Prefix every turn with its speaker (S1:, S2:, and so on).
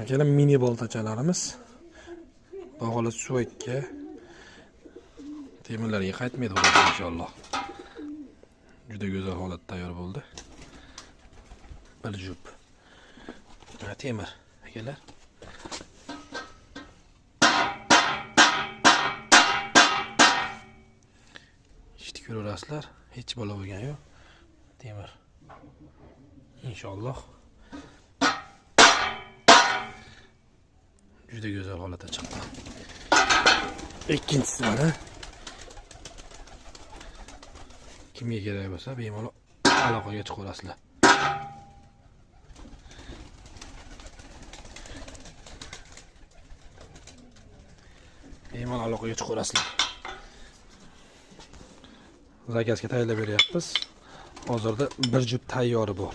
S1: Akalar mini boltachalarimiz. Bag'ola suvakka. Temirlarga qaytmaydi xudo inshaalloh. Juda go'zal holatda tayyor bo'ldi. Bir jup. Temir akalar. İşte ko'rasizlar, hech bola bo'lgan yo'q. Temir. İnshaalloh. Juda go'zal holatda chiqdi. Ikkinchisi mana. Kimga kerak bo'lsa, bemalol aloqaga chiqaverasizlar. Bemalol aloqaga chiqaverasizlar. Zakazga tayyorlab beryapmiz. Hozirda bir jup tayyori bor.